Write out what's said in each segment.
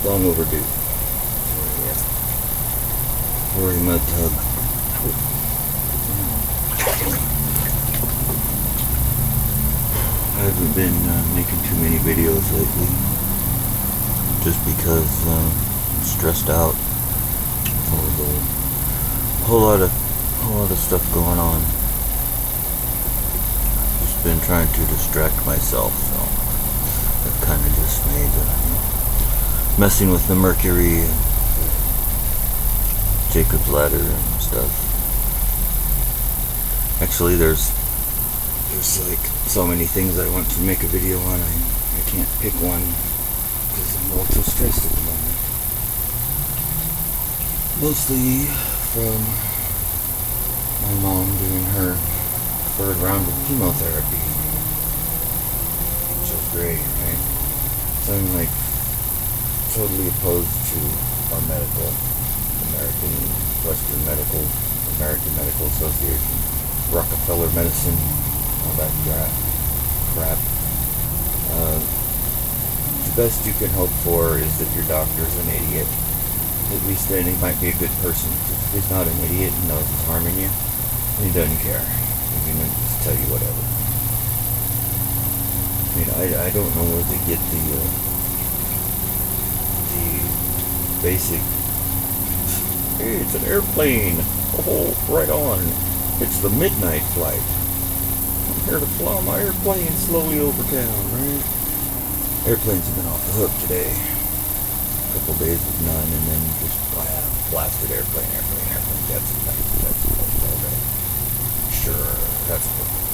Long overdue. Rory Mud Tub. I haven't been making too many videos lately, just because I'm stressed out. A whole lot of stuff going on. Just been trying to distract myself, so that kind of just made messing with the Mercury and Jacob's Ladder and stuff. Actually, there's like so many things I want to make a video on. I can't pick one because I'm a little stressed at the moment. Mostly from my mom doing her third round of chemotherapy. Which is great, right? So I'm like totally opposed to our American Medical Association, Rockefeller medicine, all that crap. The best you can hope for is that your doctor's an idiot. At least then he might be a good person. If he's not an idiot and knows he's harming you, he doesn't care. He's gonna just tell you whatever. I mean, I don't know where they get the basic, hey, it's an airplane. Oh, right on. It's the midnight flight. I'm here to fly my airplane slowly over town, right? Airplanes have been off the hook today. A couple days with none, and then just blasted airplane. That's all right. Sure, that's perfect.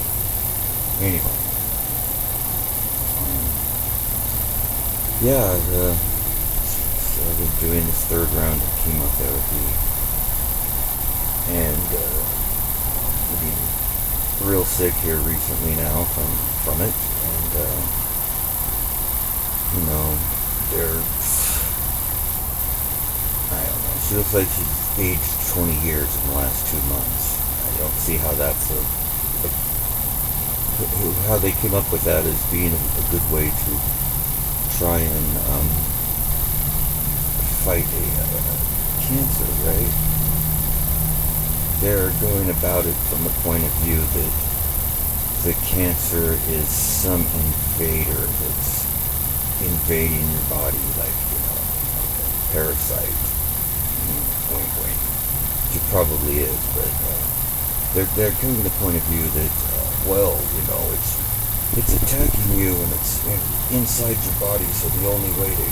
Anyway. Yeah, so I've been doing this third round of chemotherapy, and getting real sick here recently now from it, and I don't know, she looks like she's aged 20 years in the last 2 months. I don't see how that's how they came up with that as being a good way to try and fight a cancer, right? They're going about it from a point of view that the cancer is some invader that's invading your body, like a parasite. Wink, wink. It probably is, but they're coming to the point of view that, it's attacking you and it's inside your body, so the only way to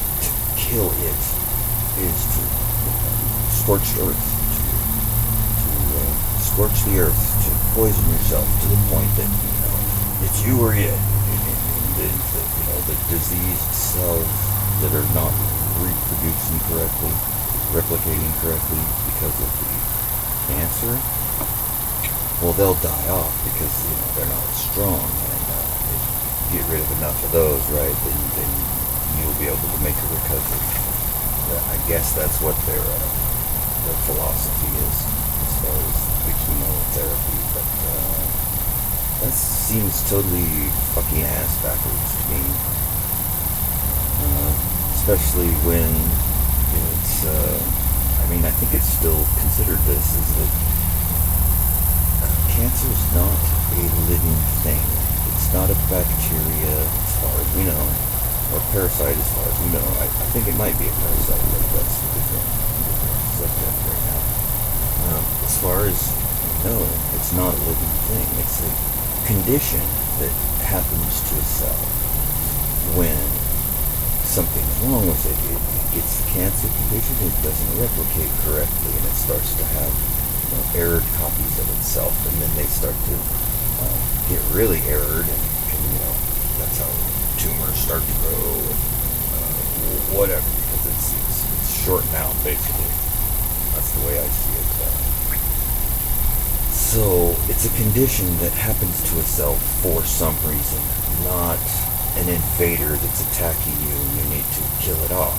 kill it is to scorch the earth, to scorch the earth, to poison yourself to the point that, it's you or it. The diseased cells that are not reproducing correctly, replicating correctly because of the cancer, well, they'll die off because, they're not strong, and if you get rid of enough of those, right, then you'll be able to make a recovery. I guess that's what their philosophy is as far as the chemotherapy, but that seems totally fucking ass backwards to me. Especially when it's, I think it's still considered this, is that cancer is not a living thing. It's not a bacteria as far as we know, or parasite as far as we know. I think it might be a parasite, but that's a different subject right now. As far as we know, it's not a living thing. It's a condition that happens to a cell when something's wrong with it. It gets the cancer condition, it doesn't replicate correctly, and it starts to have errored copies of itself, and then they start to get really errored, and that's how tumors start to grow, and whatever, because it's shortened out, basically. That's the way I see it. So it's a condition that happens to a cell for some reason, not an invader that's attacking you and you need to kill it off.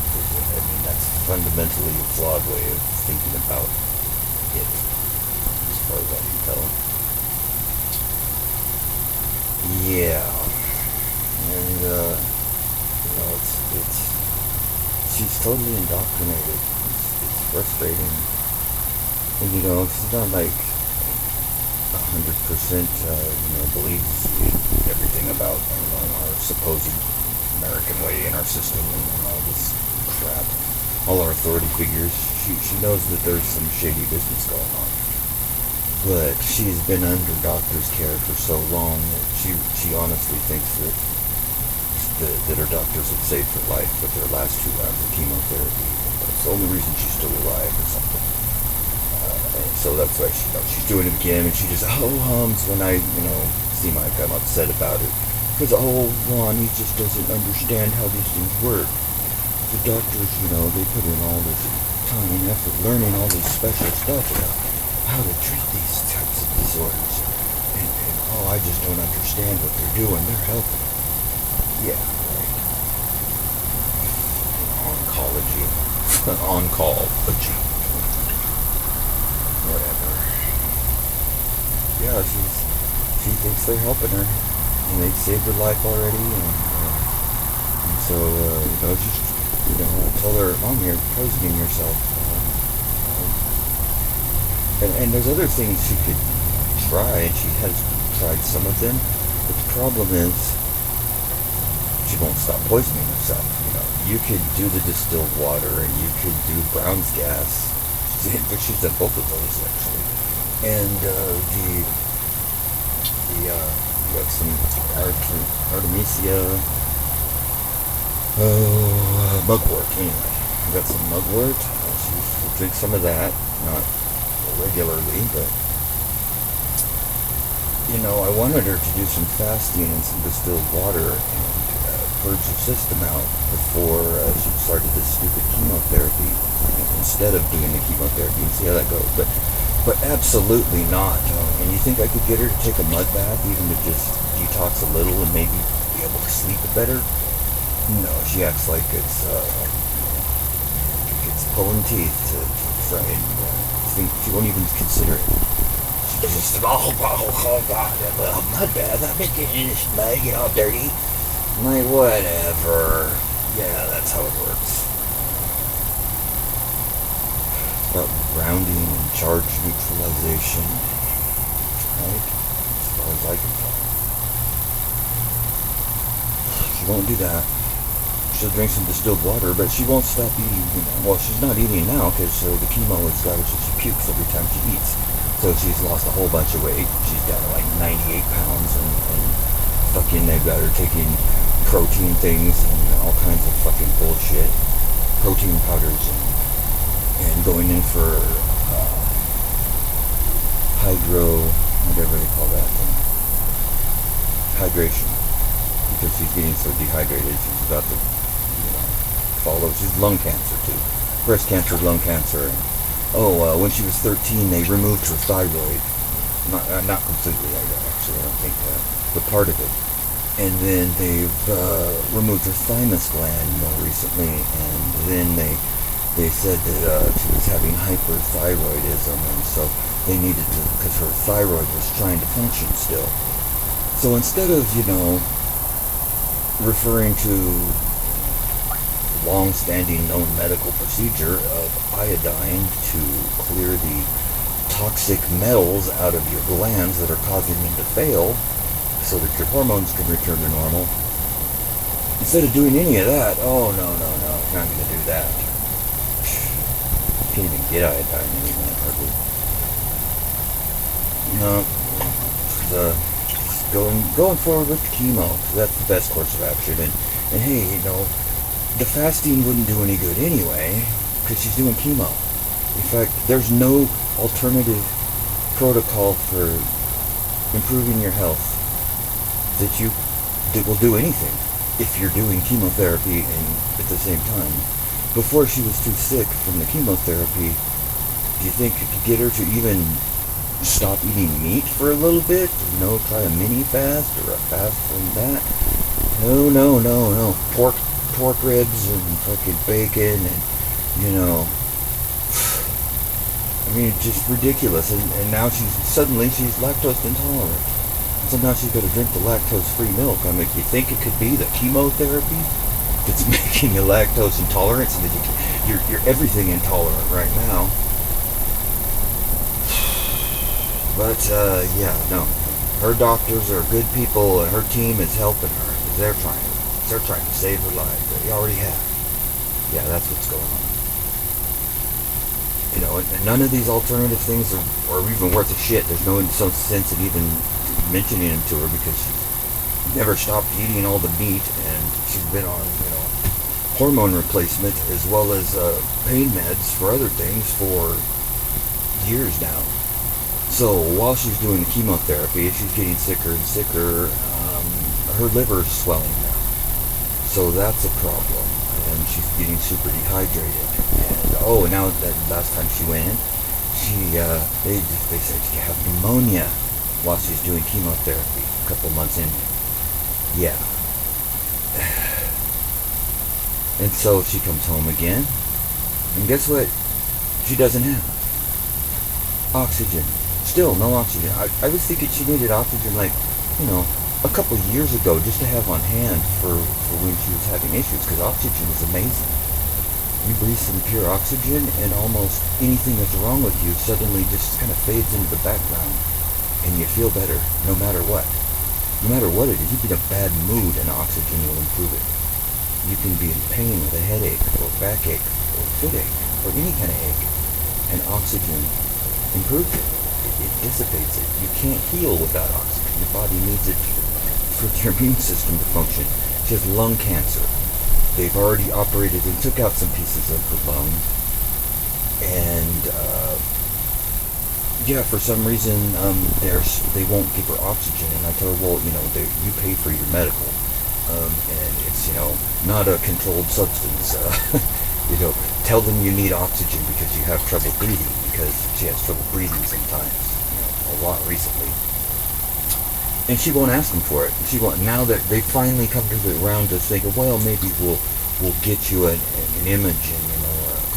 That's fundamentally a flawed way of thinking about it, as far as I can tell. Yeah. And, it's she's totally indoctrinated. It's frustrating. And she's not like 100%, believes everything about our supposed American way in our system and all this crap. All our authority figures. She knows that there's some shady business going on. But she's been under doctor's care for so long that she honestly thinks that her doctors had saved her life with their last 2 rounds of chemotherapy. That's the only reason she's still alive or something. And so that's why she's doing it again, and she just ho-hums when I, seem like I'm upset about it. Because, Ron, he just doesn't understand how these things work. The doctors, they put in all this time and effort learning all this special stuff about how to treat these types of disorders. And I just don't understand what they're doing. They're helping. Yeah, right. Oncology. On-call-logy. Whatever. Yeah, she thinks they're helping her. And they've saved her life already. And so, just, I told her, Mom, you're poisoning yourself. And there's other things she could try, and she has tried some of them. But the problem is, she won't stop poisoning herself. You could do the distilled water, and you could do Brown's gas. But she's done both of those actually. And you got some Artemisia. Mugwort. Anyway, I got some mugwort. She drinks some of that, not regularly, but I wanted her to do some fasting and some distilled water and purge her system out before she started this stupid chemotherapy instead of doing the chemotherapy and see how that goes. But absolutely not. And you think I could get her to take a mud bath, even to just detox a little and maybe be able to sleep better? No, she acts like it's pulling teeth to try and she won't even consider it. She just, oh God, mud bath, I'm making this mud, get all dirty. I'm like, whatever. Yeah, that's how it works. It's about grounding and charge neutralization, right? As far as I can tell. She won't do that. She'll drink some distilled water, but she won't stop eating. Well, she's not eating now because the chemo has got her so she pukes every time she eats. So she's lost a whole bunch of weight. She's down to like 98 pounds, and fucking they've got her taking protein things and all kinds of fucking bullshit, protein powders, and going in for whatever they call that thing, hydration, because she's getting so dehydrated. She's about to follow. She's lung cancer too, breast cancer, lung cancer, and when she was 13 they removed her thyroid, not completely, actually I don't think but part of it. And then they've removed her thymus gland more recently, and then they said that she was having hyperthyroidism, and so they needed to, because her thyroid was trying to function still. So instead of, referring to long-standing known medical procedure of iodine to clear the toxic metals out of your glands that are causing them to fail, so that your hormones can return to normal. Instead of doing any of that, no, it's not going to do that. You can't even get iodine anymore, hardly. Going forward with the chemo, that's the best course of action. And hey, the fasting wouldn't do any good anyway, because she's doing chemo. In fact, there's no alternative protocol for improving your health that will do anything if you're doing chemotherapy and at the same time. Before she was too sick from the chemotherapy, do you think you could get her to even stop eating meat for a little bit? Try a mini fast or a fast from that? No. Pork ribs and fucking bacon and, just ridiculous. And now she's lactose intolerant. So now she's got to drink the lactose-free milk. You think it could be the chemotherapy that's making you lactose intolerant, so that you're everything intolerant right now. But yeah, no, her doctors are good people, and her team is helping her. They're trying to save her life. They already have. Yeah, that's what's going on. You know, and none of these alternative things are even worth a shit. There's no sense in even mentioning them to her, because she's never stopped eating all the meat, and she's been on, hormone replacement as well as pain meds for other things for years now. So while she's doing the chemotherapy, she's getting sicker and sicker. Her liver's swelling now, so that's a problem, and she's getting super dehydrated. And now that last time she went in, they said she had pneumonia while she's doing chemotherapy a couple months in. Yeah. And so she comes home again, and guess what? She doesn't have oxygen. Still no oxygen. I was thinking she needed oxygen, like, a couple years ago, just to have on hand for when she was having issues, because oxygen is amazing. You breathe some pure oxygen, and almost anything that's wrong with you suddenly just kind of fades into the background, and you feel better no matter what. No matter what it is, you can be in a bad mood, and oxygen will improve it. You can be in pain with a headache, or backache, or foot ache, or any kind of ache, and oxygen improves it. It dissipates it. You can't heal without oxygen. Your body needs it for your immune system to function. She has lung cancer. They've already operated and took out some pieces of her lungs. And, for some reason, they won't give her oxygen. And I told her, well, you pay for your medical. And it's, not a controlled substance. Tell them you need oxygen because you have trouble breathing, because she has trouble breathing sometimes, a lot recently. And she won't ask them for it. She won't. Now that they finally come to the round to think, well, maybe we'll get you an imaging, an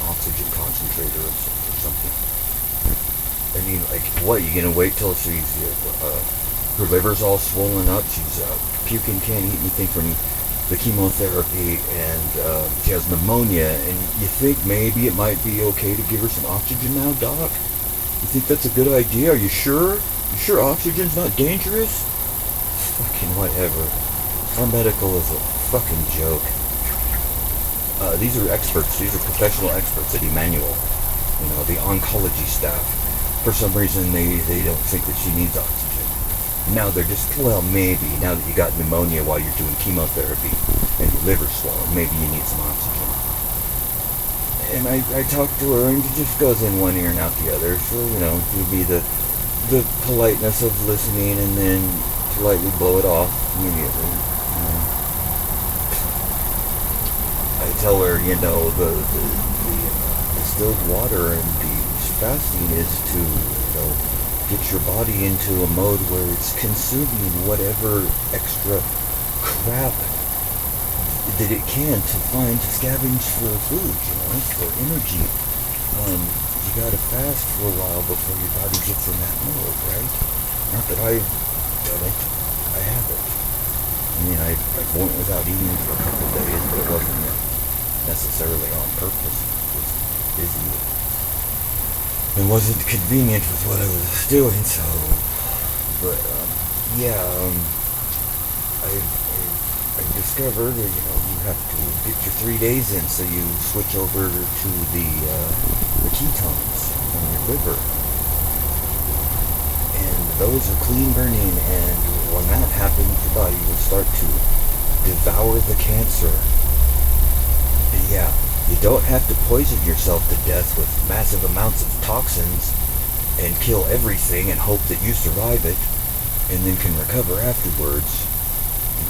oxygen concentrator or something. I mean, like, what? You gonna wait till she's her liver's all swollen up? She's puking, can't eat anything from the chemotherapy, and she has pneumonia, and you think maybe it might be okay to give her some oxygen now, Doc? You think that's a good idea? Are you sure? You sure oxygen's not dangerous? Fucking whatever. Our medical is a fucking joke. These are experts. These are professional experts at Emmanuel. The oncology staff. For some reason, they don't think that she needs oxygen. Now they're just, well, maybe, now that you got pneumonia while you're doing chemotherapy and your liver's swollen, maybe you need some oxygen. And I talked to her, and it just goes in one ear and out the other. So, it'd be the politeness of listening, and then politely blow it off immediately. I tell her, the distilled water and the fasting is to, get your body into a mode where it's consuming whatever extra crap that it can to scavenge for food, for energy. You gotta fast for a while before your body gets in that mode, right? Not that I've done it. I haven't. I mean, I went without eating for a couple of days, but it wasn't necessarily on purpose. It was busy. It wasn't convenient with what I was doing, so. But I discovered that you have to get your 3 days in, so you switch over to the ketones from your liver, and those are clean burning. And when that happens, your body will start to devour the cancer. Yeah. You don't have to poison yourself to death with massive amounts of toxins and kill everything and hope that you survive it and then can recover afterwards.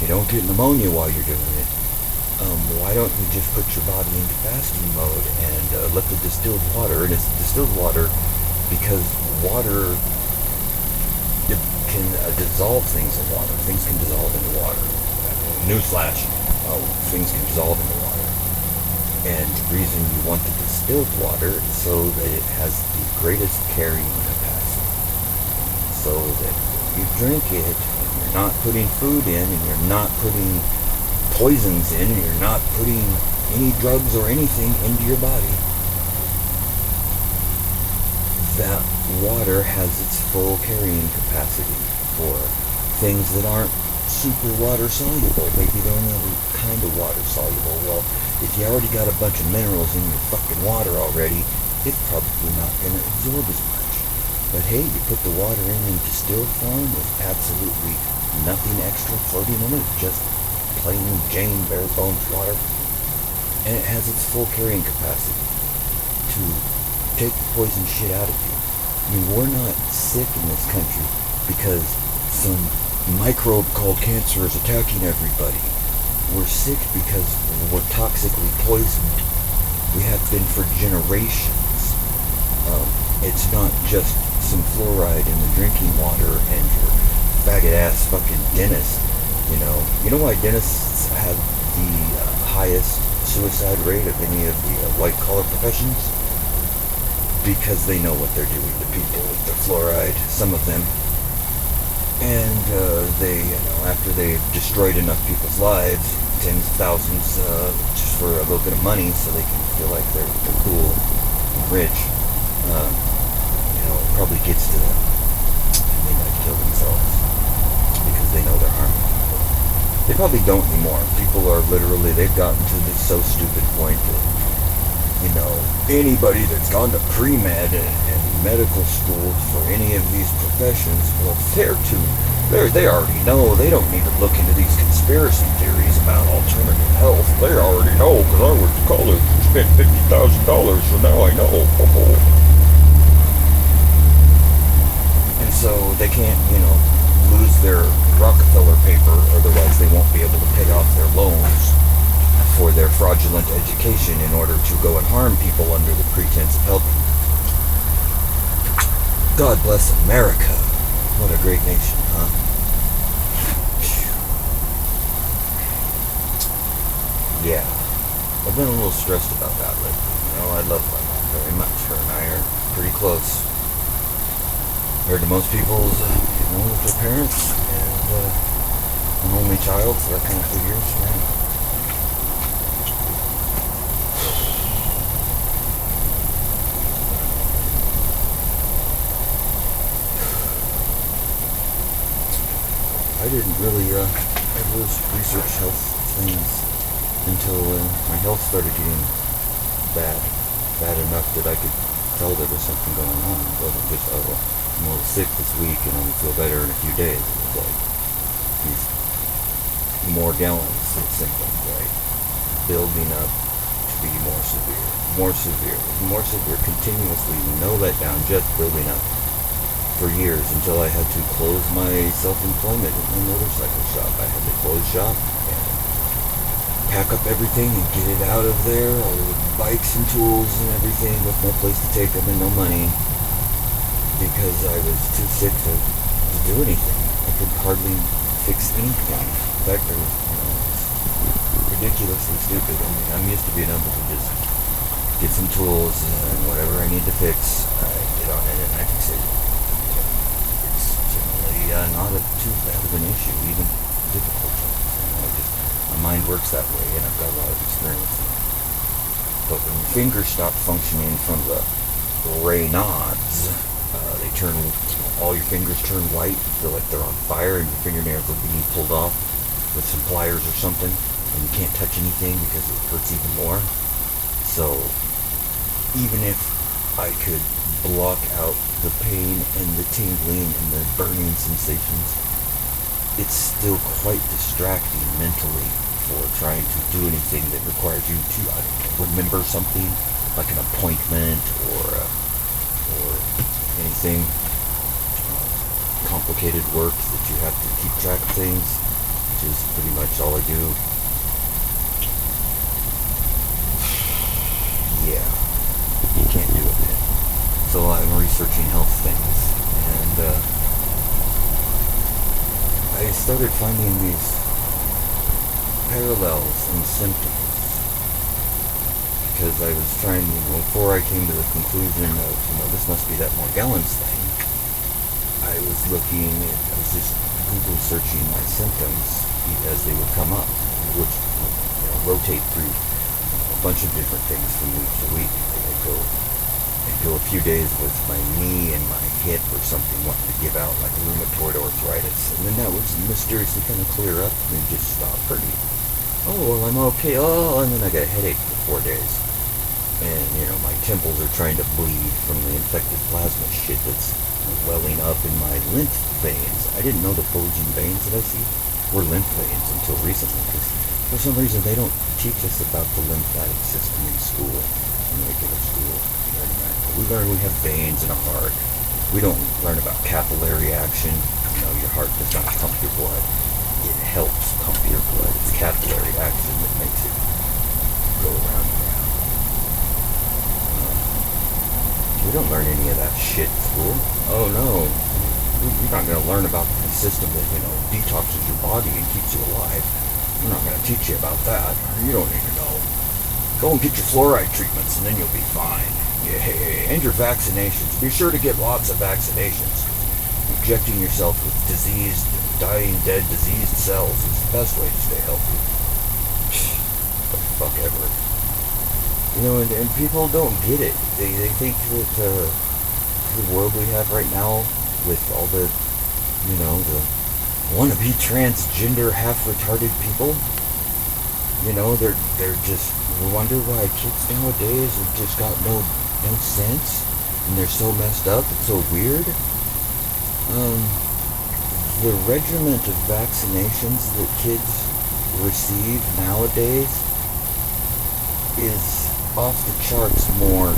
You don't get pneumonia while you're doing it. Why don't you just put your body into fasting mode and let the distilled water, and it's distilled water because water can dissolve things in water. Things can dissolve into water. Newsflash, things can dissolve into water. And the reason you want the distilled water is so that it has the greatest carrying capacity. So that when you drink it, and you're not putting food in, and you're not putting poisons in and you're not putting any drugs or anything into your body, that water has its full carrying capacity for things that aren't super water soluble. Maybe they're another kind of water soluble. Well, if you already got a bunch of minerals in your fucking water already, it's probably not going to absorb as much. But hey, you put the water in distilled form with absolutely nothing extra floating in it, just plain Jane bare bones water, and it has its full carrying capacity to take the poison shit out of you. I mean, we're not sick in this country because some microbe called cancer is attacking everybody. We're sick because we're toxically poisoned. We have been for generations. It's not just some fluoride in the drinking water and your faggot ass fucking dentist. You know why dentists have the highest suicide rate of any of the white collar professions? Because they know what they're doing to people with the fluoride, some of them. And they, after they've destroyed enough people's lives, tens of thousands, just for a little bit of money, so they can feel like they're cool and rich, it probably gets to them, and they might kill themselves because they know they're harming people. They probably don't anymore. People are literally, they've gotten to this so stupid point that, anybody that's gone to pre-med and medical school for any of these professions, well, they already know. They don't need to look into these conspiracy theories about alternative health. They already know, because I went to college and spent $50,000, so now I know. And so they can't, lose their Rockefeller paper, otherwise they won't be able to pay off their loans for their fraudulent education in order to go and harm people under the pretense of helping them. God bless America. What a great nation, huh? Yeah. I've been a little stressed about that lately. I love my mom very much. Her and I are pretty close. Compared to most people's, with their parents, and an only child, so that kind of figures, right? I didn't really ever research health things until my health started getting bad enough that I could tell there was something going on. It wasn't just, I'm a little sick this week and I'm going to feel better in a few days. It was like these more gallons of symptoms, right? Building up to be more severe, continuously, no letdown, just building up. For years, until I had to close my self-employment at my motorcycle shop. I had to close shop and pack up everything and get it out of there, all the bikes and tools and everything, with no place to take them and no money, because I was too sick to do anything. I could hardly fix anything. In fact, it was ridiculously stupid. I mean, I'm used to being able to just get some tools and whatever I need to fix, I get on it and I fix it. Not too bad of an issue, even difficult. My mind works that way, and I've got a lot of experience in it. But when your fingers stop functioning from the Raynaud's, all your fingers turn white, you feel like they're on fire, and your fingernails are being pulled off with some pliers or something, and you can't touch anything because it hurts even more. So, even if I could block out the pain and the tingling and the burning sensations, it's still quite distracting mentally for trying to do anything that requires you to remember something, like an appointment or anything, complicated work that you have to keep track of things, which is pretty much all I do. Yeah, you can't do it then. So I'm researching health things, and I started finding these parallels in symptoms, because I was trying, before I came to the conclusion of, this must be that Morgellons thing, I was just Google searching my symptoms as they would come up. which rotate through a bunch of different things from week to week. I'd go a few days with my knee and my hip or something, wanting to give out like rheumatoid arthritis, and then that would mysteriously kind of clear up and then just stop hurting. Oh, well, I'm okay. Oh, and then I got a headache for 4 days. And, my temples are trying to bleed from the infected plasma shit that's welling up in my lymph veins. I didn't know the bulging veins that I see were lymph veins until recently, because for some reason they don't teach us about the lymphatic system in school, in regular school. We learn we have veins and a heart. We don't learn about capillary action. Your heart does not pump your blood. It helps pump your blood. It's capillary action that makes it go around and around. We don't learn any of that shit in school. Oh no. You're not going to learn about the system that, detoxes your body and keeps you alive. We're not going to teach you about that. You don't need to know. Go and get your fluoride treatments and then you'll be fine. Yeah, and your vaccinations. Be sure to get lots of vaccinations. Injecting yourself with diseased, dying, dead, diseased cells is the best way to stay healthy. What the fuck ever. And people don't get it. They think that the world we have right now with all the, the wannabe transgender, half-retarded people, they're just wonder why kids nowadays have just got no sense, and they're so messed up, it's so weird. The regiment of vaccinations that kids receive nowadays is off the charts more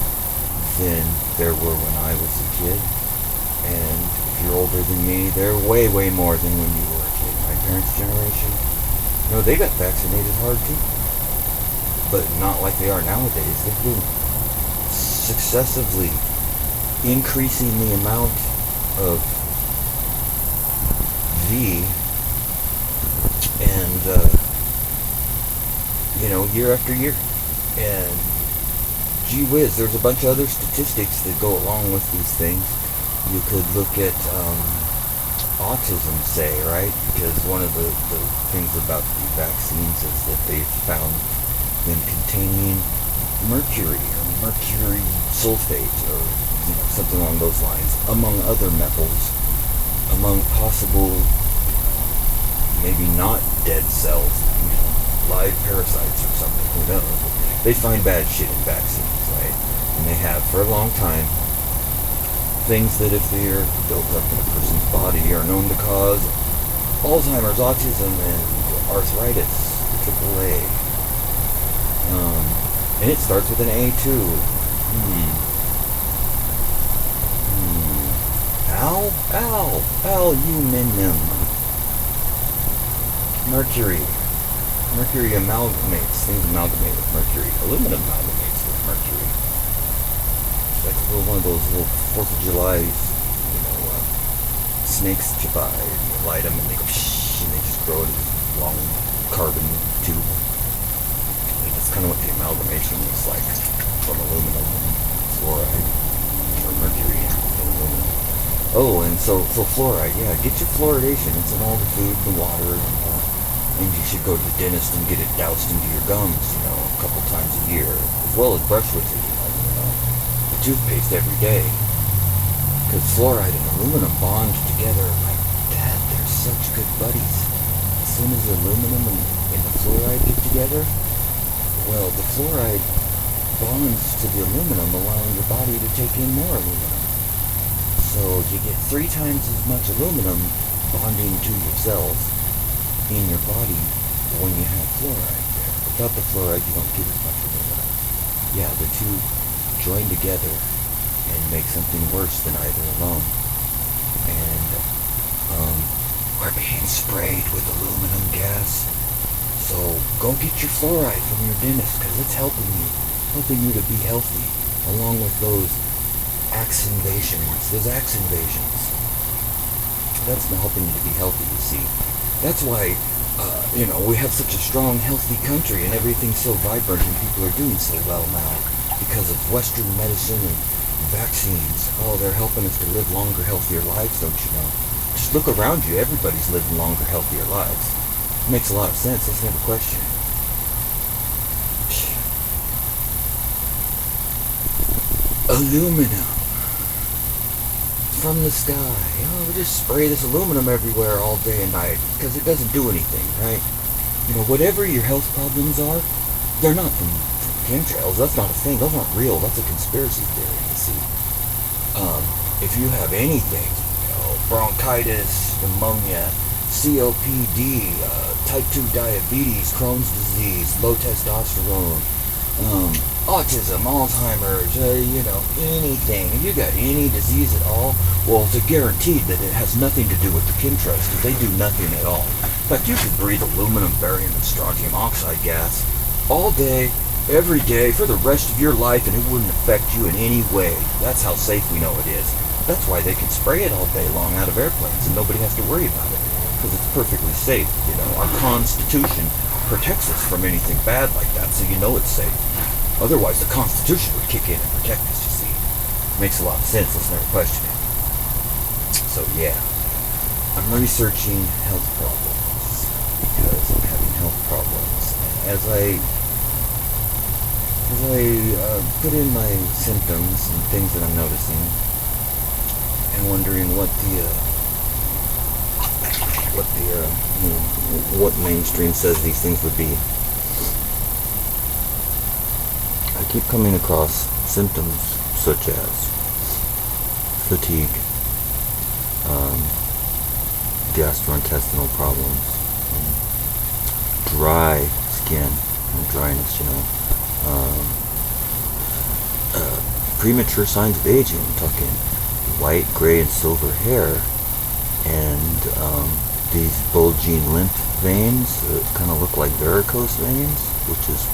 than there were when I was a kid. And if you're older than me, they're way, way more than when you were a kid. My parents' generation, they got vaccinated hard too. But not like they are nowadays. They've been successively increasing the amount of V and year after year. And gee whiz, there's a bunch of other statistics that go along with these things. You could look at autism, say, right? Because one of the things about the vaccines is that they've found them containing mercury or mercury sulfate or something along those lines, among other metals, among possible maybe not dead cells, live parasites or something, who knows. They find bad shit in vaccines, right? And they have for a long time. Things that if they are built up in a person's body are known to cause Alzheimer's, autism, and arthritis, AAA. And it starts with an A too. Aluminum. Mercury amalgamates. Things amalgamate with mercury. Aluminum amalgamates with mercury. It's like one of those little 4th of July, snakes that you buy. And you light them and they go and they just grow into this long carbon tube. That's kind of what the amalgamation is like from aluminum and fluoride, or mercury and aluminum. Oh, and so fluoride, yeah, get your fluoridation. It's in all the food, the water, and you should go to the dentist and get it doused into your gums, a couple times a year, as well as brush with it, the toothpaste every day. Because fluoride and aluminum bond together like that. They're such good buddies. As soon as the aluminum and the fluoride get together, well, the fluoride bonds to the aluminum, allowing your body to take in more aluminum. So you get 3 times as much aluminum bonding to your cells in your body when you have fluoride there. Without the fluoride, you don't get as much aluminum. Yeah, the two join together and make something worse than either alone. And we're being sprayed with aluminum gas. So go get your fluoride from your dentist, because it's helping you to be healthy, along with those axe invasions. That's helping you to be healthy, you see. That's why, we have such a strong, healthy country, and everything's so vibrant, and people are doing so well now, because of Western medicine and vaccines. Oh, they're helping us to live longer, healthier lives, don't you know? Just look around you, everybody's living longer, healthier lives. Makes a lot of sense. Let's have a question. Aluminum from the sky. Oh, we just spray this aluminum everywhere all day and night because it doesn't do anything, right? Whatever your health problems are, they're not from chemtrails. That's not a thing. Those aren't real. That's a conspiracy theory, you see. If you have anything, bronchitis, pneumonia, COPD, type 2 diabetes, Crohn's disease, low testosterone, autism, Alzheimer's, anything. If you got any disease at all, well, it's guaranteed that it has nothing to do with the chemtrails because they do nothing at all. In fact, you could breathe aluminum, barium, and strontium oxide gas all day, every day, for the rest of your life, and it wouldn't affect you in any way. That's how safe we know it is. That's why they can spray it all day long out of airplanes, and nobody has to worry about it because it's perfectly safe. Our Constitution protects us from anything bad like that, so it's safe. Otherwise, the Constitution would kick in and protect us, you see. Makes a lot of sense. Let's never question it. So, yeah. I'm researching health problems because I'm having health problems. And as I put in my symptoms and things that I'm noticing and wondering what mainstream says these things would be, I keep coming across symptoms such as fatigue, gastrointestinal problems, dry skin, dryness, premature signs of aging. I'm talking white, gray, and silver hair, and these bulging lymph veins that kind of look like varicose veins, which is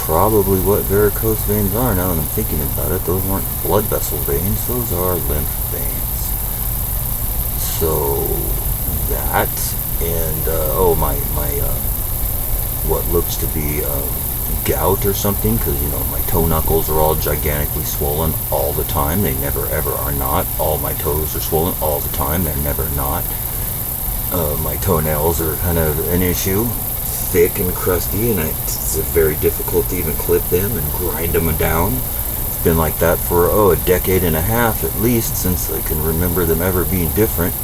probably what varicose veins are now that I'm thinking about it. Those aren't blood vessel veins, those are lymph veins. So that, and my what looks to be gout or something, because my toe knuckles are all gigantically swollen all the time. They never ever are not. All my toes are swollen all the time. They're never not. My toenails are kind of an issue, thick and crusty, and it's very difficult to even clip them and grind them down. It's been like that for a decade and a half at least, since I can remember them ever being different.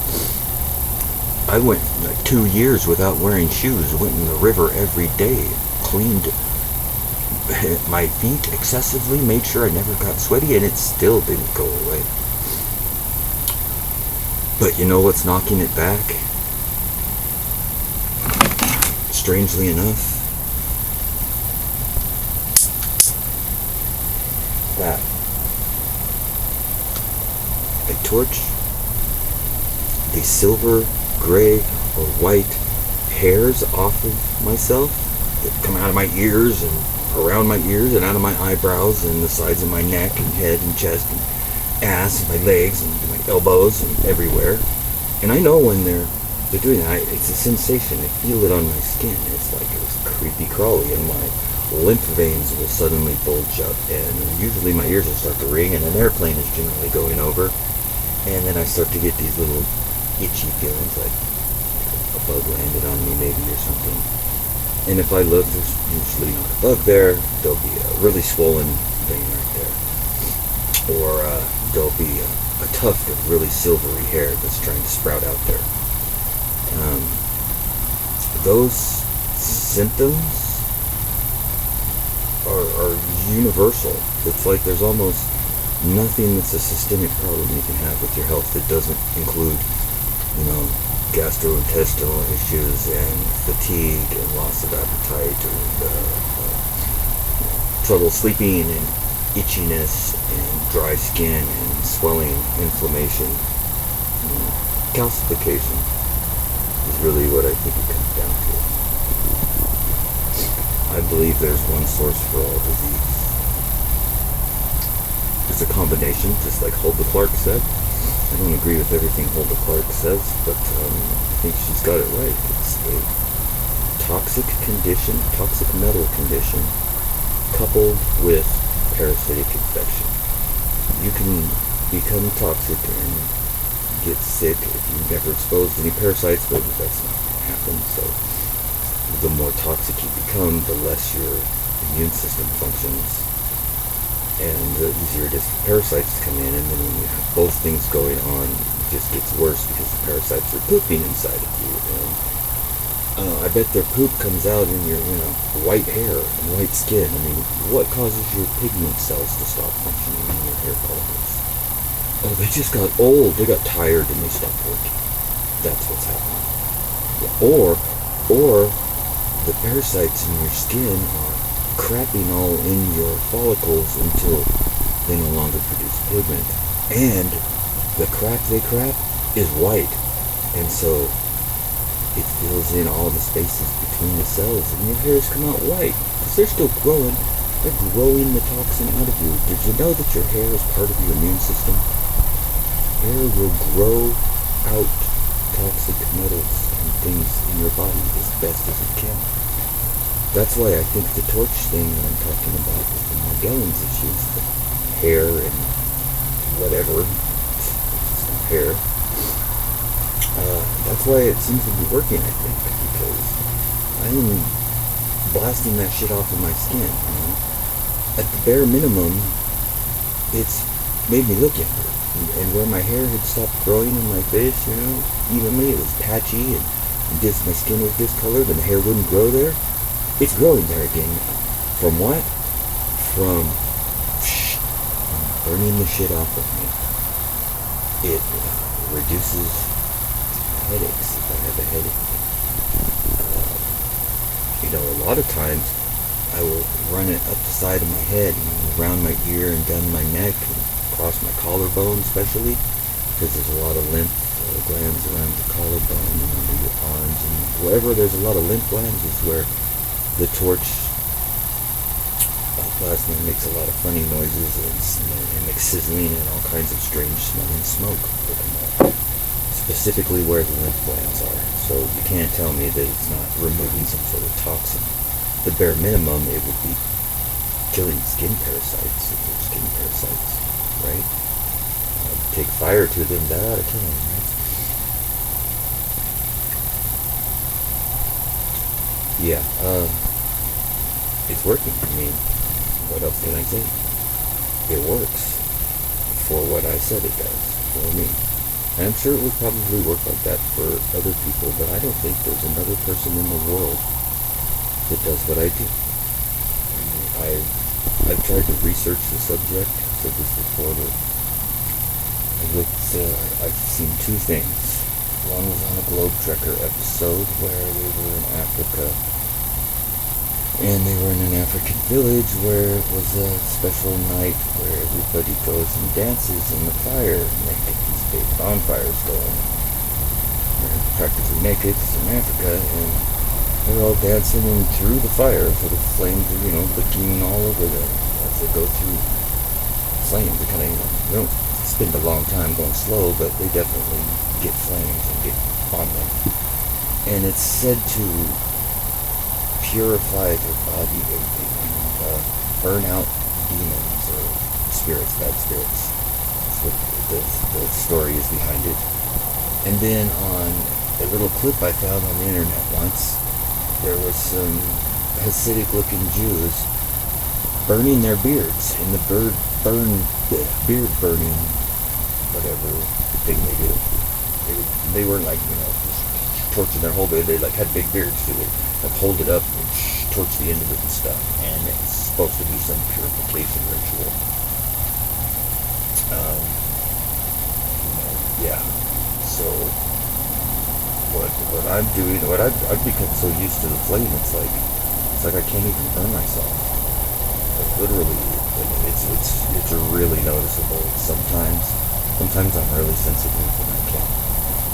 I went 2 years without wearing shoes. Went in the river every day, cleaned my feet excessively, made sure I never got sweaty, and it still didn't go away. But you know what's knocking it back? Strangely enough, that I torch the silver, gray, or white hairs off of myself that come out of my ears and around my ears and out of my eyebrows and the sides of my neck and head and chest and ass and my legs and my elbows and everywhere. And I know when they're doing that. It's a sensation. I feel it on my skin. It's like it was creepy crawly, and my lymph veins will suddenly bulge up, and usually my ears will start to ring, and an airplane is generally going over, and then I start to get these little itchy feelings, like a bug landed on me maybe or something. And if I look, there's usually not a bug there. There'll be a really swollen vein right there, or there'll be a tuft of really silvery hair that's trying to sprout out there. Those symptoms are universal. It's like there's almost nothing that's a systemic problem you can have with your health that doesn't include, gastrointestinal issues and fatigue and loss of appetite and trouble sleeping and itchiness and dry skin and swelling, inflammation, calcification is really what I think it comes down to. I believe there's one source for all disease. It's a combination, just like Hulda Clark said. I don't agree with everything Hulda Clark says, but I think she's got it right. It's a toxic condition, toxic metal condition, coupled with parasitic infection. You can become toxic and get sick if you've never exposed any parasites, but that's not going to happen. So the more toxic you become, the less your immune system functions, and the easier it is for parasites to come in. And then when you have both things going on, it just gets worse because the parasites are pooping inside of you. And I bet their poop comes out in your, white hair and white skin. I mean, what causes your pigment cells to stop functioning in your hair follicles? Oh, they just got old. They got tired and they stopped working. That's what's happening. Or the parasites in your skin are crapping all in your follicles until they no longer produce pigment. And the crap they crap is white. And so it fills in all the spaces between the cells, and your hairs come out white. Because they're still growing. They're growing the toxin out of you. Did you know that your hair is part of your immune system? Hair will grow out toxic metals and things in your body as best as it can. That's why I think the torch thing that I'm talking about with the Morgellons issues, the hair and whatever, it's not hair, that's why it seems to be working, I think, because I'm blasting that shit off of my skin. At the bare minimum, it's made me look younger. And where my hair had stopped growing in my face, evenly, it was patchy, and my skin was discolored, and the hair wouldn't grow there. It's growing there again. From what? From burning the shit off of me. It reduces headaches if I have a headache. A lot of times I will run it up the side of my head, around my ear and down my neck, and across my collarbone especially, because there's a lot of lymph glands around the collarbone and under your arms, and wherever there's a lot of lymph glands is where the torch plasma makes a lot of funny noises and makes sizzling and all kinds of strange smelling smoke. Specifically where the lymph glands are. So you can't tell me that it's not removing some sort of toxin. The bare minimum, it would be killing skin parasites if they're skin parasites, right? Take fire to them, that ought to kill them, right? Yeah, it's working. I mean, what else can I say? It works for what I said it does for me. And I'm sure it would probably work like that for other people, but I don't think there's another person in the world that does what I do. I've tried to research the subject. I said this before, but I've seen two things. One was on a Globe Trekker episode where they were in Africa, and they were in an African village where it was a special night where everybody goes and dances in the fire naked. These big bonfires going. They're practically naked, it's in Africa, and they're all dancing in through the fire, so the flames are, licking all over them as they go through flames. They kind of, they don't spend a long time going slow, but they definitely get flames and get on them. And it's said to purify their body and burn out demons or spirits, bad spirits. That's what the story is behind it. And then on a little clip I found on the internet once, there was some Hasidic looking Jews burning their beards, and the beard burning, whatever thing they do. They weren't like, torching their whole beard. They had big beards too. They hold it up and torch the end of it and stuff. And it's supposed to be some purification ritual. Yeah. So what I'm doing, I've become so used to the flame. It's like I can't even burn myself. Literally, it's really noticeable. Sometimes I'm really sensitive and I can't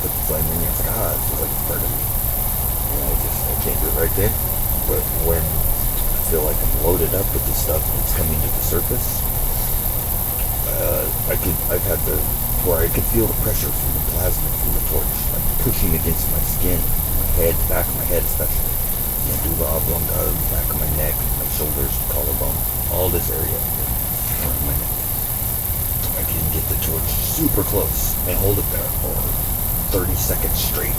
put the flame in. It's like, it feels like it's burning me. And I can't do it right then. But when I feel like I'm loaded up with this stuff and it's coming to the surface, I've had where I could feel the pressure from the plasma from the torch, like pushing against my skin, my head, the back of my head especially. Medulla oblongata, the back of my neck, my shoulders, collarbone, all this area around my neck. I can get the torch super close and hold it there for 30 seconds straight,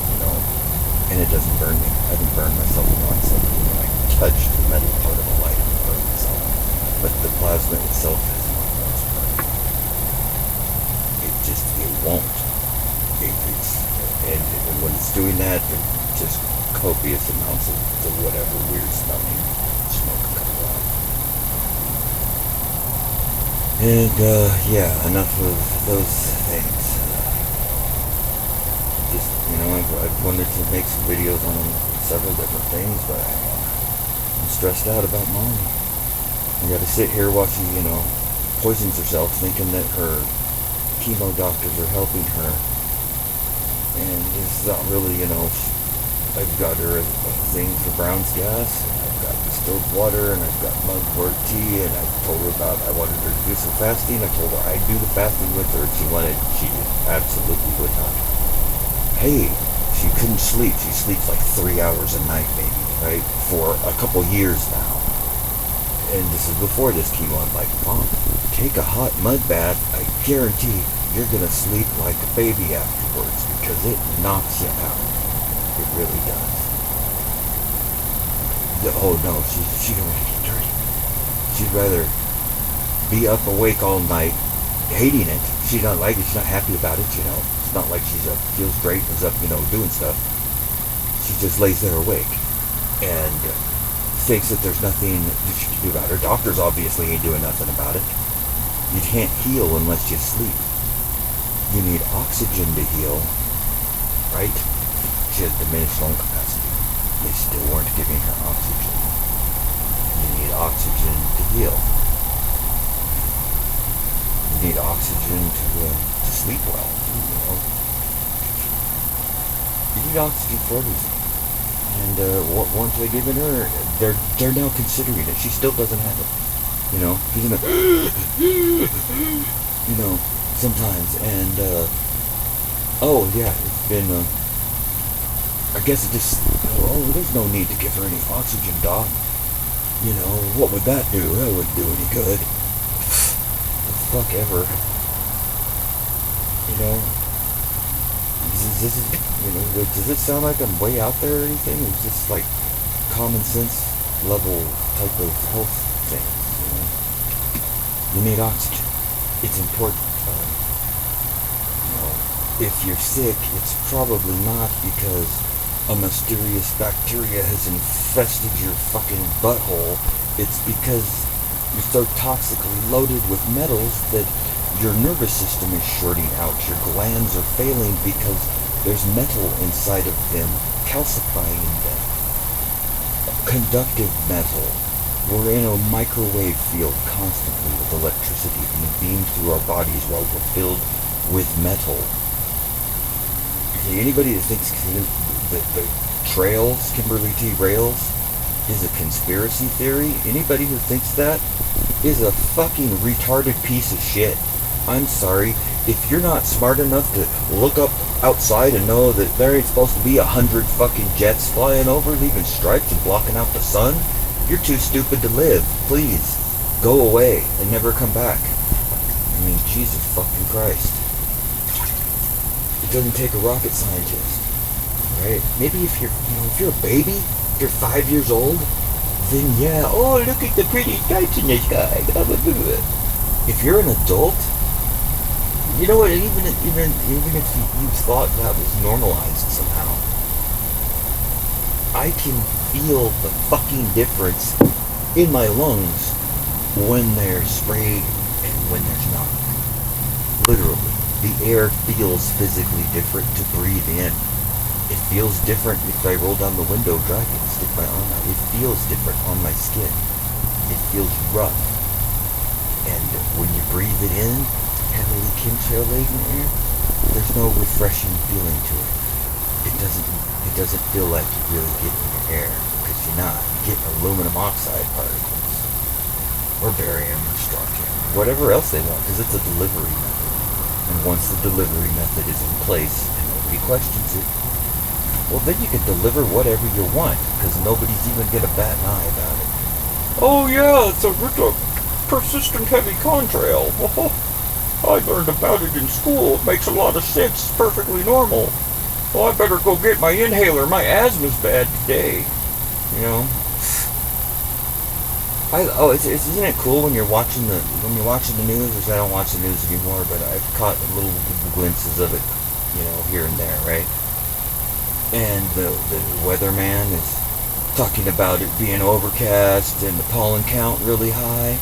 and it doesn't burn me. I haven't burned myself once. Like, when I touch the metal part of a light, I burn myself. But the plasma itself is not going to burn me. It won't. And when it's doing that, just copious amounts of the whatever weird smelling smoke comes out. And yeah, enough of those things. Just, I've wanted to make some videos on several different things, but I'm stressed out about Molly. I gotta sit here while she, poisons herself, thinking that her chemo doctors are helping her. And it's not really, I've got her a thing for Brown's gas, and I've got distilled water, and I've got mugwort tea, and I told her I wanted her to do some fasting. I told her I'd do the fasting with her, and she absolutely would not. Hey, she couldn't sleep. She sleeps like 3 hours a night, maybe, right? For a couple years now. And this is before this chemo. I'm like, Mom, take a hot mud bath. I guarantee you're going to sleep like a baby afterwards, because it knocks you out. It really does. Oh no, she don't want to get dirty. She'd rather be up awake all night, hating it. She's not like it. She's not happy about it, It's not like she's up, feels great, is up, doing stuff. She just lays there awake and thinks that there's nothing that she can do about it. Her doctors obviously ain't doing nothing about it. You can't heal unless you sleep. You need oxygen to heal, right? She has diminished lung capacity. They still weren't giving her oxygen. You need oxygen to heal. You need oxygen to sleep well, You need oxygen for everything. And once they give it her, they're now considering it. She still doesn't have it. She's in a, sometimes. And, oh yeah, it's been, I guess it just, there's no need to give her any oxygen, Doc. What would that do? That wouldn't do any good. The fuck ever. Does this sound like I'm way out there or anything? It's just like common sense level type of health things, You need oxygen. It's important. If you're sick, it's probably not because a mysterious bacteria has infested your fucking butthole. It's because you're so toxically loaded with metals that your nervous system is shorting out. Your glands are failing because there's metal inside of them, calcifying them. Conductive metal. We're in a microwave field constantly with electricity being beamed through our bodies while we're filled with metal. Anybody that thinks the trails, Kimberly T. Rails, is a conspiracy theory, anybody who thinks that is a fucking retarded piece of shit. I'm sorry, if you're not smart enough to look up outside and know that there ain't supposed to be 100 fucking jets flying over, leaving stripes and blocking out the sun, you're too stupid to live. Please, go away and never come back. Jesus fucking Christ. It doesn't take a rocket scientist, right? Maybe if you're a baby, if you're 5 years old, then yeah, oh, look at the pretty stripes in the sky. If you're an adult, you know what? Even if you thought that was normalized somehow, I can feel the fucking difference in my lungs when they're sprayed and when there's not. Literally. The air feels physically different to breathe in. It feels different if I roll down the window, drive it, and stick my arm out. It feels different on my skin. It feels rough. And when you breathe it in, heavily chemtrail-laden air, there's no refreshing feeling to it. It doesn't feel like you're really getting your air, because you're not. You're getting aluminum oxide particles, or barium, or strontium, whatever else they want, because it's a delivery method. And once the delivery method is in place and nobody questions it, well, then you can deliver whatever you want, because nobody's even going to bat an eye about it. Oh yeah, it's a persistent heavy contrail. I learned about it in school. It makes a lot of sense. It's perfectly normal. Oh, I better go get my inhaler. My asthma's bad today. You know. Isn't it cool when you're watching the news? Which I don't watch the news anymore, but I've caught little glimpses of it, here and there, right? And the weatherman is talking about it being overcast and the pollen count really high,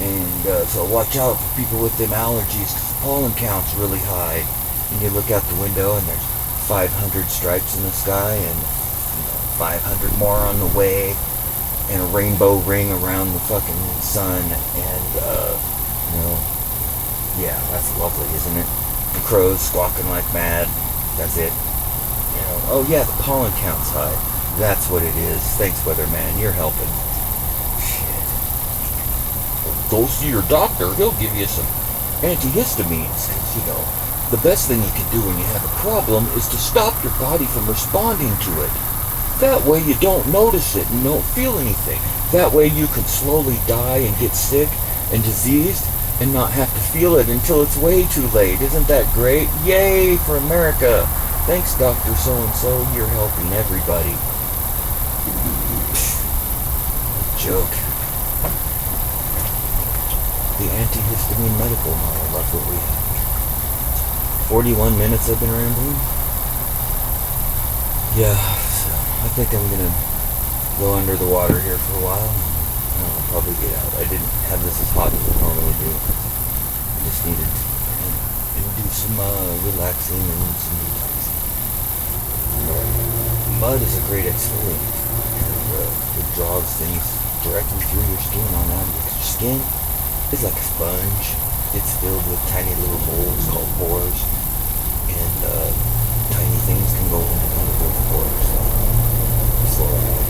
and so watch out for people with them allergies because the pollen count's really high. And you look out the window and there's 500 stripes in the sky and 500 more on the way, and a rainbow ring around the fucking sun, and yeah, that's lovely, isn't it? The crows squawking like mad. That's it. Oh yeah, the pollen count's high. That's what it is. Thanks, weatherman. You're helping. Shit. Go see your doctor. He'll give you some antihistamines. Because, the best thing you can do when you have a problem is to stop your body from responding to it. That way you don't notice it and don't feel anything. That way you can slowly die and get sick and diseased and not have to feel it until it's way too late. Isn't that great? Yay for America. Thanks, Dr. So-and-so. You're helping everybody. Joke. The antihistamine medical model. That's what we have. 41 minutes I've been rambling. Yeah, so I think I'm going to go under the water here for a while. I'll probably get out. I didn't have this as hot as I normally do. I just needed to do some relaxing and some detoxing. Mud is a great exfoliant, and it draws things directly through your skin on out. Your skin is like a sponge. It's filled with tiny little holes called pores, and tiny things can go in and out of those pores. Fluoride,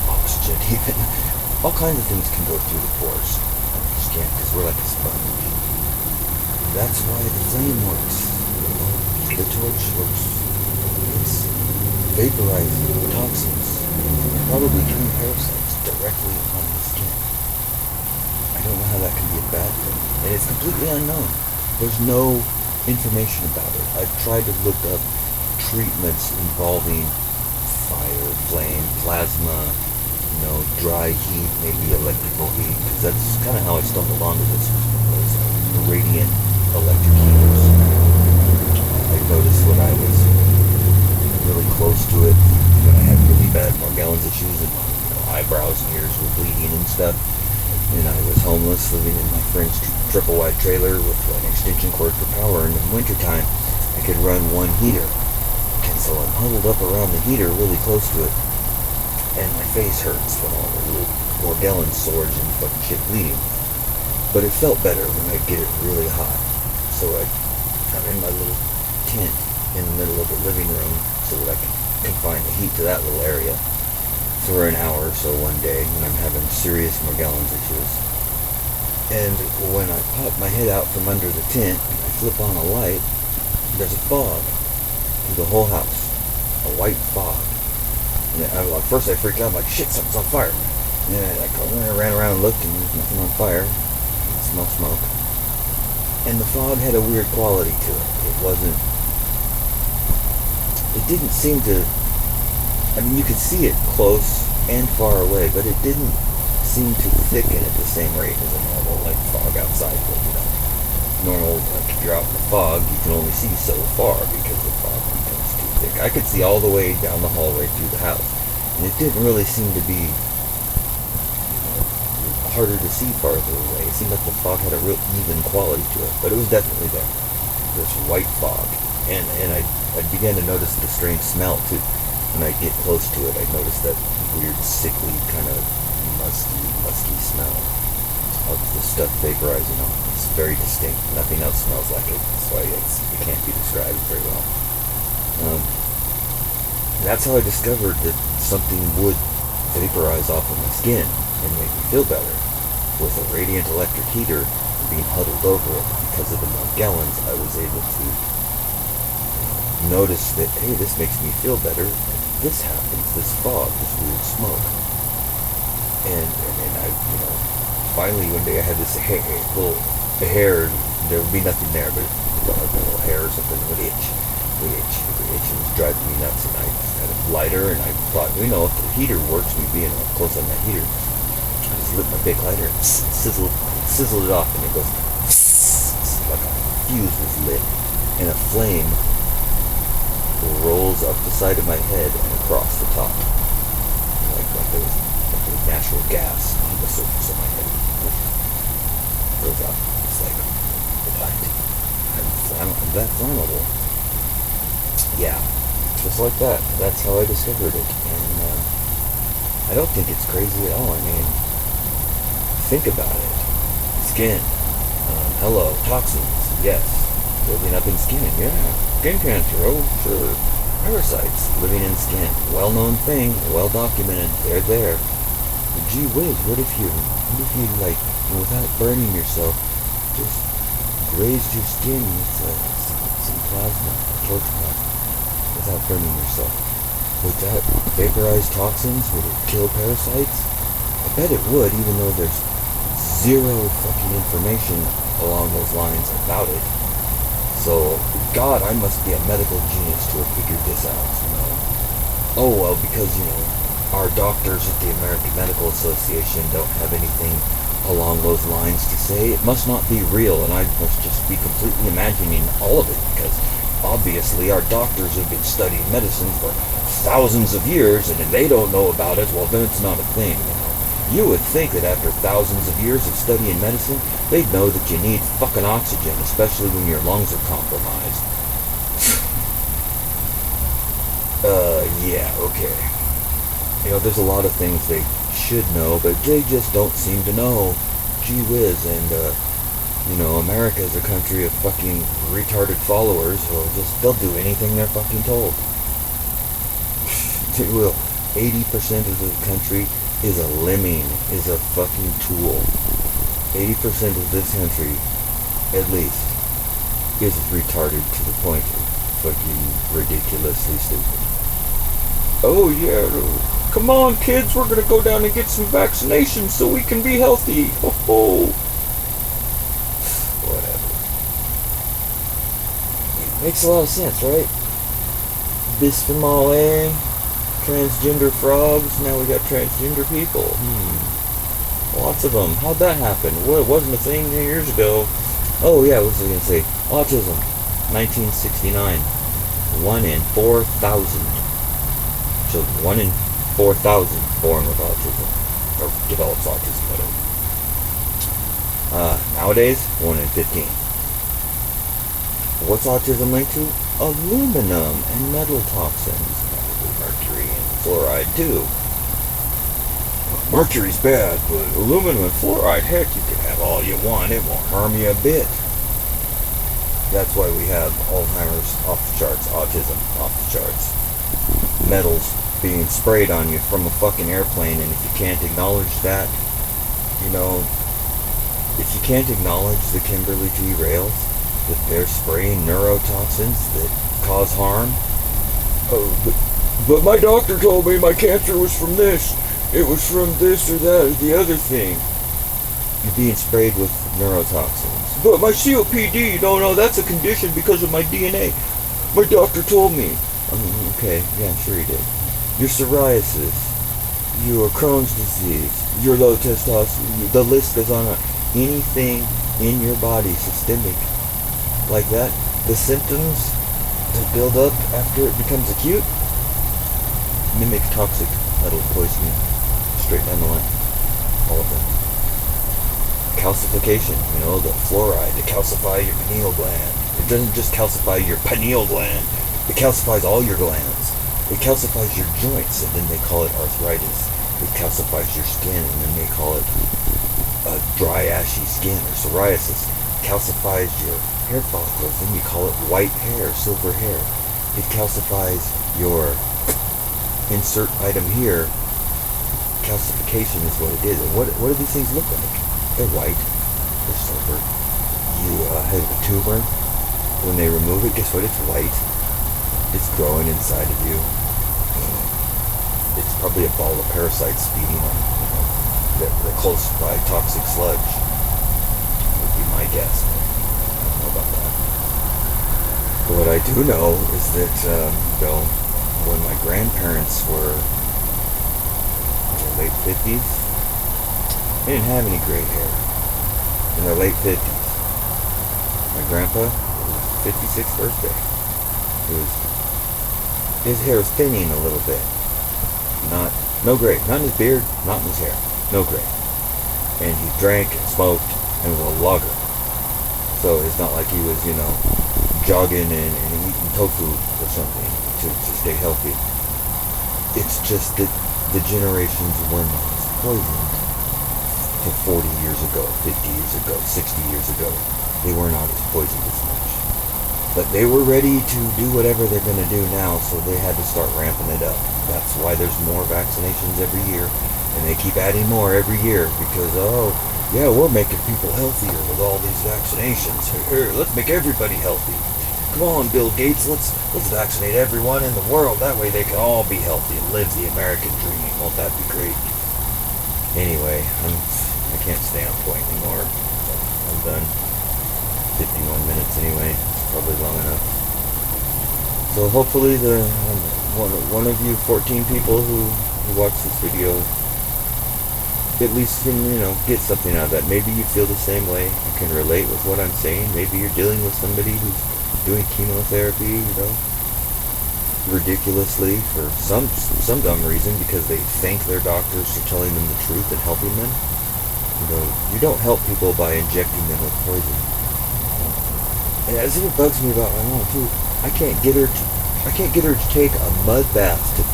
oxygen, even all kinds of things can go through the pores of your skin because we're like a sponge. That's why the flame works. The torch works. It's vaporizing toxins, probably killing parasites directly on the skin. I don't know how that can be a bad thing. And it's completely unknown. There's no information about it. I've tried to look up treatments involving fire, flame, plasma, dry heat, maybe electrical heat, because that's kind of how I stumbled onto this, was radiant electric heaters. I noticed when I was really close to it, when I had really bad Morgellons issues and my eyebrows and ears were bleeding and stuff, and I was homeless, living in my friend's triple wide trailer with an extension cord for power, and in wintertime I could run one heater. And so I'm huddled up around the heater really close to it, and my face hurts from all the little Morgellon sores and fucking shit bleeding. But it felt better when I get it really hot. So I'm in my little tent in the middle of the living room so that I can confine the heat to that little area for an hour or so one day when I'm having serious Morgellons issues. And when I pop my head out from under the tent and I flip on a light, there's a fog through the whole house. A white fog. And at first I freaked out, I'm like, shit, something's on fire. And I ran around and looked and there's nothing on fire. I smell smoke. And the fog had a weird quality to it. It didn't seem to, you could see it close and far away, but it didn't seem to thicken at the same rate as a normal, fog outside would, Normal, if you're out in the fog, you can only see so far because the fog becomes too thick. I could see all the way down the hallway through the house, and it didn't really seem to be harder to see farther away. It seemed like the fog had a real even quality to it, but it was definitely there. This white fog, and I began to notice the strange smell too. When I get close to it, I noticed that weird, sickly, kind of musky smell of the stuff vaporizing on. It's very distinct. Nothing else smells like it. That's why it can't be described very well. That's how I discovered that something would vaporize off of my skin and make me feel better. With a radiant electric heater being huddled over it because of the Morgellons, I was able to notice that, hey, this makes me feel better. This happens, this fog, this weird smoke. And I, finally one day I had this little hair, there would be nothing there, but a little hair or something would itch. It it was driving me nuts, and I had a lighter, and I thought, if the heater works, me being close on that heater, I just lit my big lighter and sizzled it off, and it goes like a fuse was lit, and a flame rolls up the side of my head and across the top, like there was natural gas on the surface of my head. Goes up. It's like, what? I'm that flammable. Yeah, just like that. That's how I discovered it, and I don't think it's crazy at all. I mean, think about it. Skin. Hello. Toxins. Yes. Building up in skin. Yeah. Skin cancer. Oh, sure. Parasites living in skin. Well-known thing. Well documented. They're there. But gee whiz, what if you like, without burning yourself, just grazed your skin with some plasma, torch plasma, without burning yourself? Would that vaporize toxins? Would it kill parasites? I bet it would, even though there's zero fucking information along those lines about it. So, God, I must be a medical genius to have figured this out, Oh, well, because, our doctors at the American Medical Association don't have anything along those lines to say. It must not be real, and I must just be completely imagining all of it, because obviously our doctors have been studying medicine for thousands of years, and if they don't know about it, well, then it's not a thing. You would think that after thousands of years of studying medicine, they'd know that you need fucking oxygen, especially when your lungs are compromised. Yeah, okay. There's a lot of things they should know, but they just don't seem to know. Gee whiz, and, America is a country of fucking retarded followers they'll do anything they're fucking told. They will. 80% of the country is a lemming, is a fucking tool. 80% of this country, at least, is retarded to the point of fucking ridiculously stupid. Oh yeah, come on kids, we're gonna go down and get some vaccinations so we can be healthy. Ho ho. Whatever. Makes a lot of sense, right? Bisphenol A, transgender frogs, now we got transgender people. Lots of them. How'd that happen? Well, it wasn't a thing years ago. Oh yeah, what was I gonna say? Autism. 1969. 1 in 4,000 children. 1 in 4,000 born with autism. Or develops autism, whatever. Nowadays, 1 in 15. What's autism linked to? Aluminum and metal toxins. Mercury and fluoride too. Mercury's bad, but aluminum and fluoride, heck, you can have all you want. It won't harm you a bit. That's why we have Alzheimer's off the charts, autism off the charts. Metals being sprayed on you from a fucking airplane, and if you can't acknowledge that, if you can't acknowledge the Kimberly T. Rails, that they're spraying neurotoxins that cause harm. But my doctor told me my cancer was from this. It was from this or that or the other thing. You're being sprayed with neurotoxins. But my COPD, no, that's a condition because of my DNA. My doctor told me. Okay, yeah, sure he did. Your psoriasis, your Crohn's disease, your low testosterone, the list goes on. Anything in your body systemic like that, the symptoms that build up after it becomes acute mimic toxic metal poisoning straight down the line. All of them. Calcification, the fluoride to calcify your pineal gland. It doesn't just calcify your pineal gland, it calcifies all your glands. It calcifies your joints, and then they call it arthritis. It calcifies your skin, and then they call it dry, ashy skin, or psoriasis. It calcifies your hair follicles, then you call it white hair, silver hair. It calcifies your insert item here. Calcification is what it is. And what do these things look like? They're white. They're silver. You have a tumor. When they remove it, guess what? It's white. It's growing inside of you. It's probably a ball of parasites feeding on they're close by toxic sludge. Would be my guess. I don't know about that. What I do know is that, when my grandparents were in their late 50s, they didn't have any gray hair. In their late 50s. My grandpa, it was his 56th birthday. His hair was thinning a little bit. No gray. Not in his beard, not in his hair. No gray. And he drank and smoked and was a logger. So it's not like he was, jogging and eating tofu or something to stay healthy. It's just that the generations were not as poisoned to 40 years ago, 50 years ago, 60 years ago. They were not as poisoned as much. But they were ready to do whatever they're going to do now, so they had to start ramping it up. That's why there's more vaccinations every year, and they keep adding more every year because, we're making people healthier with all these vaccinations. Here, let's make everybody healthy. Come on, Bill Gates, let's vaccinate everyone in the world. That way they can all be healthy and live the American dream. Won't that be great? Anyway, I can't stay on point anymore. I'm done. 51 minutes anyway. Probably long enough. So hopefully one of you 14 people who watch this video at least can, get something out of that. Maybe you feel the same way. You can relate with what I'm saying. Maybe you're dealing with somebody who's doing chemotherapy, ridiculously for some dumb reason because they think their doctors are telling them the truth and helping them. You don't help people by injecting them with poison. And as it bugs me about my mom too, I can't get her to take a mud bath to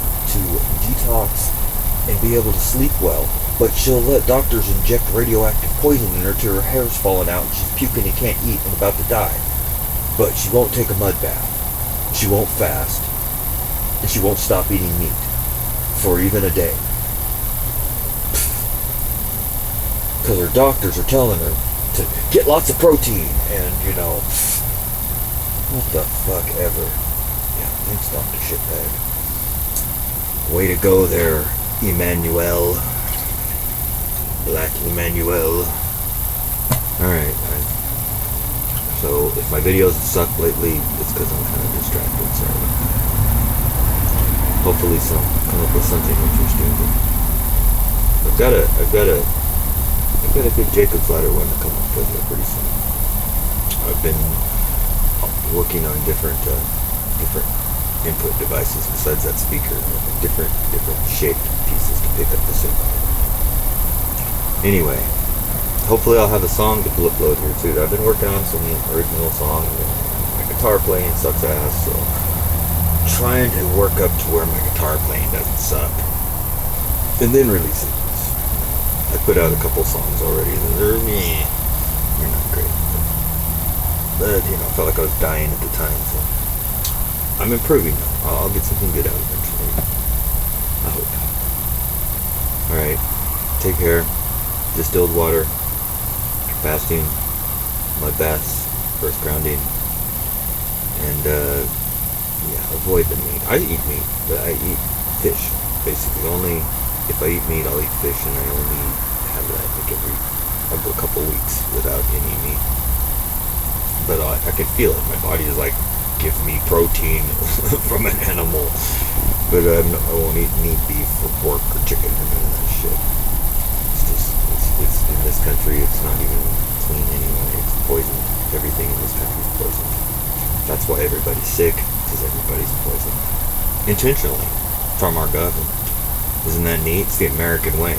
detox and be able to sleep well. But she'll let doctors inject radioactive poison in her till her hair's falling out and she's puking and can't eat and about to die. But she won't take a mud bath. She won't fast. And she won't stop eating meat for even a day. Because her doctors are telling her to get lots of protein and, what the fuck ever. Yeah, thanks, Dr. Shitbag. Way to go there, Emmanuel. Black Emmanuel. Alright, so if my videos have sucked lately, it's because I'm kind of distracted, sorry. Hopefully come up with something interesting. I've got a good Jacob's Ladder one to come up with pretty soon. I've been working on different input devices besides that speaker, different shaped pieces to pick up the signal. Anyway, hopefully I'll have a song to upload here too. I've been working on some original songs. My guitar playing sucks ass, so I'm trying to work up to where my guitar playing doesn't suck, and then release it. I put out a couple songs already. They're not great, but I felt like I was dying at the time, so I'm improving now. I'll get something good out eventually. I hope. Alright, take care. Distilled water, fasting, mud baths, earth grounding, and avoid the meat. I eat meat, but I eat fish, basically. Only if I eat meat, I'll eat fish, and I only have that I'll go a couple weeks without any meat. But I can feel it. My body is like, give me protein from an animal. But I won't eat meat, beef, or pork, or chicken, or none of that shit. It's in this country, it's not even clean anyway. It's poisoned. Everything in this country is poisoned. That's why everybody's sick, because everybody's poisoned. Intentionally. From our government. Isn't that neat? It's the American way.